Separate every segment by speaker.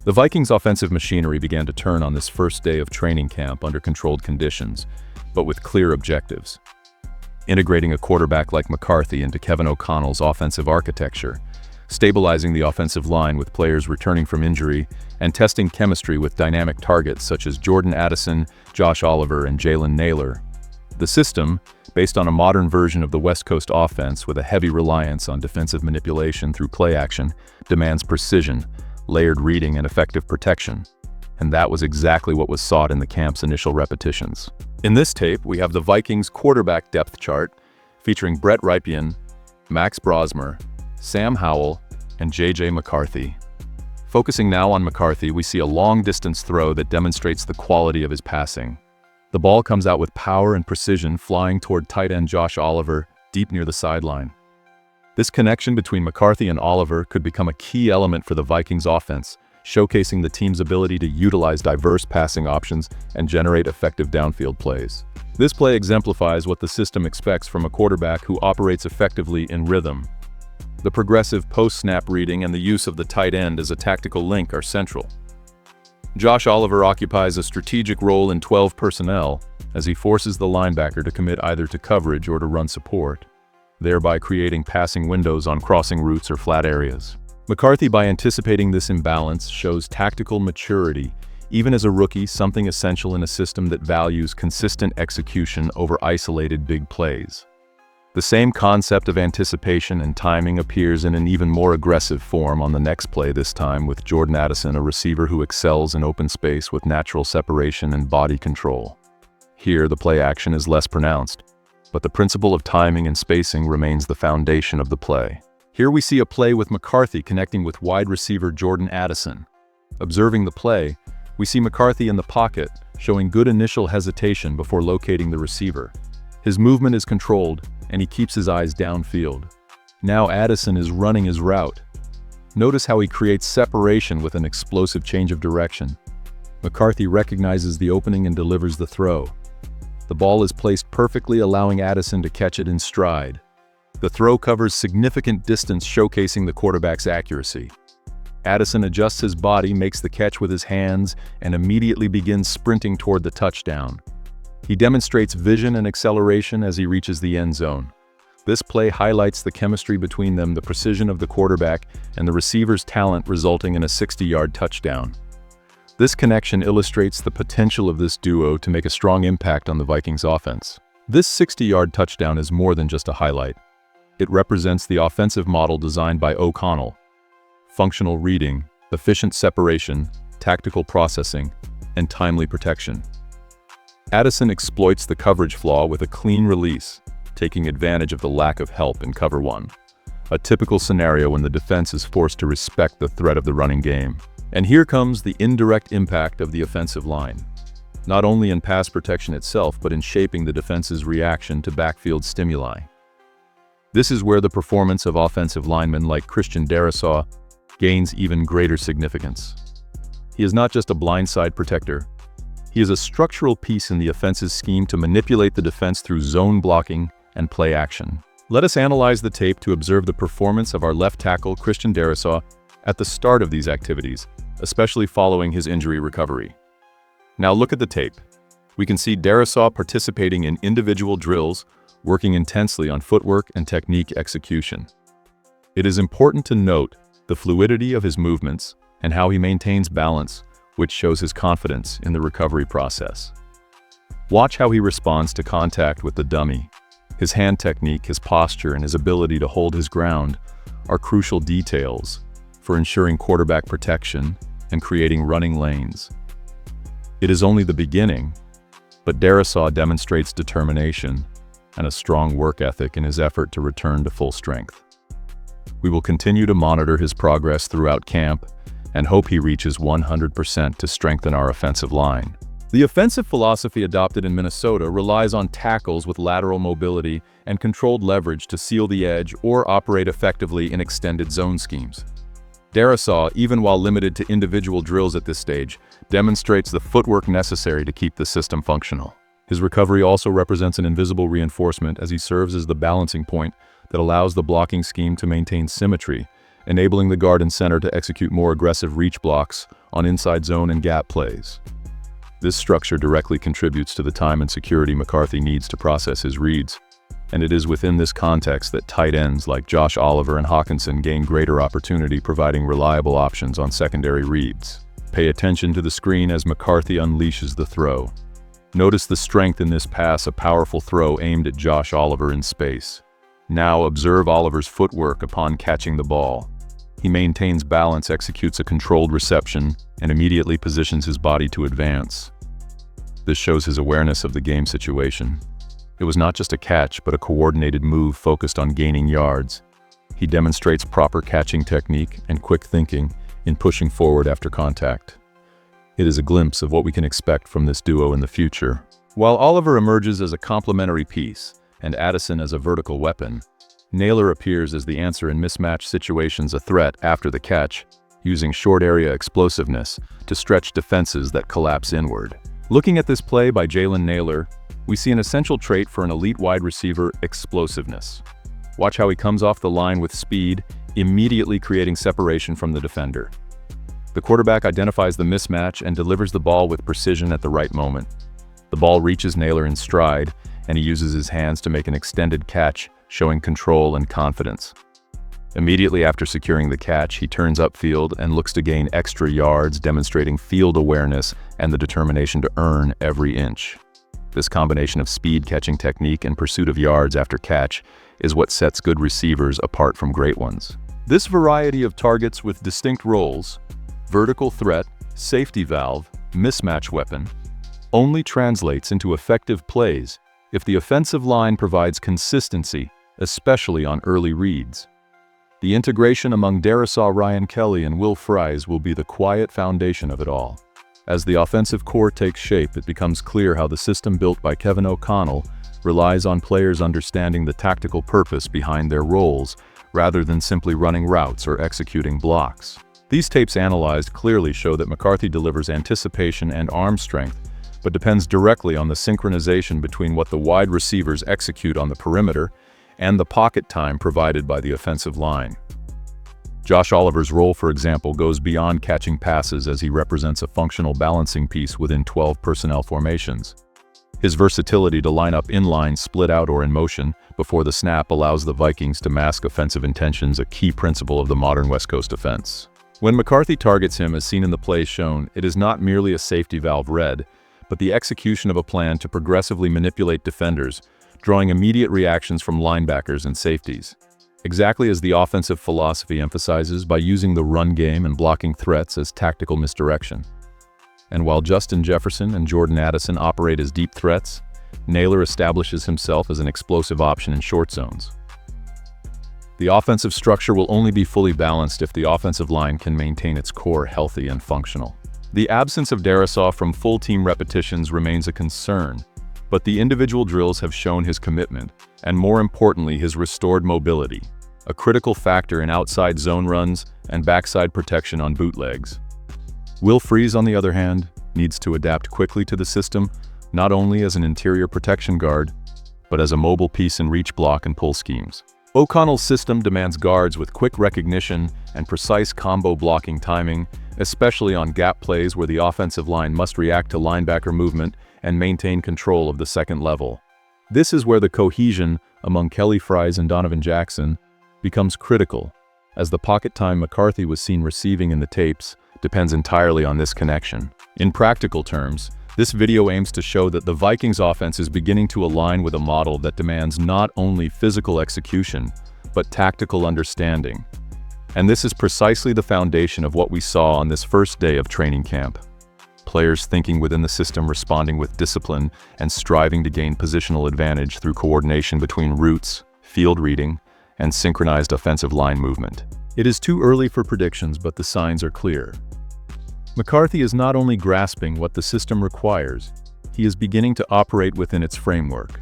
Speaker 1: The Vikings' offensive machinery began to turn on this first day of training camp under controlled conditions, but with clear objectives. Integrating a quarterback like McCarthy into Kevin O'Connell's offensive architecture, stabilizing the offensive line with players returning from injury, and testing chemistry with dynamic targets such as Jordan Addison, Josh Oliver, and Jaylen Naylor. The system, based on a modern version of the West Coast offense with a heavy reliance on defensive manipulation through play action, demands precision, layered reading, and effective protection. And that was exactly what was sought in the camp's initial repetitions. In this tape, we have the Vikings' quarterback depth chart, featuring Brett Rypien, Max Brosmer, Sam Howell, and J.J. McCarthy. Focusing now on McCarthy, we see a long-distance throw that demonstrates the quality of his passing. The ball comes out with power and precision, flying toward tight end Josh Oliver, deep near the sideline. This connection between McCarthy and Oliver could become a key element for the Vikings' offense, showcasing the team's ability to utilize diverse passing options and generate effective downfield plays. This play exemplifies what the system expects from a quarterback who operates effectively in rhythm. The progressive post-snap reading and the use of the tight end as a tactical link are central. Josh Oliver occupies a strategic role in 12 personnel as he forces the linebacker to commit either to coverage or to run support, thereby creating passing windows on crossing routes or flat areas. McCarthy, by anticipating this imbalance, shows tactical maturity, even as a rookie, something essential in a system that values consistent execution over isolated big plays. The same concept of anticipation and timing appears in an even more aggressive form on the next play, this time with Jordan Addison, a receiver who excels in open space with natural separation and body control. Here, the play action is less pronounced, but the principle of timing and spacing remains the foundation of the play. Here we see a play with McCarthy connecting with wide receiver Jordan Addison. Observing the play, we see McCarthy in the pocket, showing good initial hesitation before locating the receiver. His movement is controlled, and he keeps his eyes downfield. Now Addison is running his route. Notice how he creates separation with an explosive change of direction. McCarthy recognizes the opening and delivers the throw. The ball is placed perfectly, allowing Addison to catch it in stride. The throw covers significant distance, showcasing the quarterback's accuracy. Addison adjusts his body, makes the catch with his hands, and immediately begins sprinting toward the touchdown. He demonstrates vision and acceleration as he reaches the end zone. This play highlights the chemistry between them, the precision of the quarterback, and the receiver's talent, resulting in a 60-yard touchdown. This connection illustrates the potential of this duo to make a strong impact on the Vikings' offense. This 60-yard touchdown is more than just a highlight. It represents the offensive model designed by O'Connell: functional reading, efficient separation, tactical processing, and timely protection. Addison exploits the coverage flaw with a clean release, taking advantage of the lack of help in cover one, a typical scenario when the defense is forced to respect the threat of the running game. And here comes the indirect impact of the offensive line, not only in pass protection itself, but in shaping the defense's reaction to backfield stimuli. This is where the performance of offensive linemen like Christian Darrisaw gains even greater significance. He is not just a blindside protector. He is a structural piece in the offense's scheme to manipulate the defense through zone blocking and play action. Let us analyze the tape to observe the performance of our left tackle, Christian Darrisaw, at the start of these activities, especially following his injury recovery. Now look at the tape. We can see Darrisaw participating in individual drills, working intensely on footwork and technique execution. It is important to note the fluidity of his movements and how he maintains balance, which shows his confidence in the recovery process. Watch how he responds to contact with the dummy. His hand technique, his posture, and his ability to hold his ground are crucial details for ensuring quarterback protection and creating running lanes. It is only the beginning, but Darrisaw demonstrates determination and a strong work ethic in his effort to return to full strength. We will continue to monitor his progress throughout camp and hope he reaches 100% to strengthen our offensive line. The offensive philosophy adopted in Minnesota relies on tackles with lateral mobility and controlled leverage to seal the edge or operate effectively in extended zone schemes. Darrisaw, even while limited to individual drills at this stage, demonstrates the footwork necessary to keep the system functional. His recovery also represents an invisible reinforcement as he serves as the balancing point that allows the blocking scheme to maintain symmetry, enabling the guard and center to execute more aggressive reach blocks on inside zone and gap plays. This structure directly contributes to the time and security McCarthy needs to process his reads, and it is within this context that tight ends like Josh Oliver and Hawkinson gain greater opportunity, providing reliable options on secondary reads. Pay attention to the screen as McCarthy unleashes the throw. Notice the strength in this pass, a powerful throw aimed at Josh Oliver in space. Now observe Oliver's footwork upon catching the ball. He maintains balance, executes a controlled reception, and immediately positions his body to advance. This shows his awareness of the game situation. It was not just a catch, but a coordinated move focused on gaining yards. He demonstrates proper catching technique and quick thinking in pushing forward after contact. It is a glimpse of what we can expect from this duo in the future. While Oliver emerges as a complementary piece and Addison as a vertical weapon, Nailor appears as the answer in mismatch situations, a threat after the catch, using short area explosiveness to stretch defenses that collapse inward. Looking at this play by Jaylen Naylor, we see an essential trait for an elite wide receiver: explosiveness. Watch how he comes off the line with speed, immediately creating separation from the defender. The quarterback identifies the mismatch and delivers the ball with precision at the right moment. The ball reaches Nailor in stride, and he uses his hands to make an extended catch, showing control and confidence. Immediately after securing the catch, he turns upfield and looks to gain extra yards, demonstrating field awareness and the determination to earn every inch. This combination of speed, catching technique, and pursuit of yards after catch is what sets good receivers apart from great ones. This variety of targets with distinct roles, vertical threat, safety valve, mismatch weapon, only translates into effective plays if the offensive line provides consistency, especially on early reads. The integration among Darrisaw, Ryan Kelly, and Will Fries will be the quiet foundation of it all. As the offensive core takes shape, it becomes clear how the system built by Kevin O'Connell relies on players understanding the tactical purpose behind their roles, rather than simply running routes or executing blocks. These tapes analyzed clearly show that McCarthy delivers anticipation and arm strength, but depends directly on the synchronization between what the wide receivers execute on the perimeter and the pocket time provided by the offensive line. Josh Oliver's role, for example, goes beyond catching passes, as he represents a functional balancing piece within 12 personnel formations. His versatility to line up inline, split out, or in motion before the snap allows the Vikings to mask offensive intentions, a key principle of the modern West Coast offense. When McCarthy targets him, as seen in the play shown, it is not merely a safety valve read, but the execution of a plan to progressively manipulate defenders, drawing immediate reactions from linebackers and safeties. Exactly as the offensive philosophy emphasizes, by using the run game and blocking threats as tactical misdirection. And while Justin Jefferson and Jordan Addison operate as deep threats, Nailor establishes himself as an explosive option in short zones. The offensive structure will only be fully balanced if the offensive line can maintain its core healthy and functional. The absence of Darrisaw from full team repetitions remains a concern, but the individual drills have shown his commitment, and more importantly, his restored mobility, a critical factor in outside zone runs and backside protection on bootlegs. Will Fries, on the other hand, needs to adapt quickly to the system, not only as an interior protection guard, but as a mobile piece in reach block and pull schemes. O'Connell's system demands guards with quick recognition and precise combo blocking timing, especially on gap plays where the offensive line must react to linebacker movement and maintain control of the second level. This is where the cohesion among Kelly, Fries, and Donovan Jackson becomes critical, as the pocket time McCarthy was seen receiving in the tapes depends entirely on this connection. In practical terms, this video aims to show that the Vikings offense is beginning to align with a model that demands not only physical execution, but tactical understanding. And this is precisely the foundation of what we saw on this first day of training camp. Players thinking within the system, responding with discipline, and striving to gain positional advantage through coordination between routes, field reading, and synchronized offensive line movement. It is too early for predictions, but the signs are clear. McCarthy is not only grasping what the system requires, he is beginning to operate within its framework.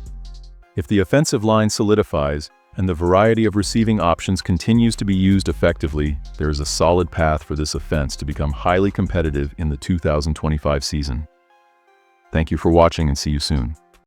Speaker 1: If the offensive line solidifies and the variety of receiving options continues to be used effectively, there is a solid path for this offense to become highly competitive in the 2025 season. Thank you for watching, and see you soon.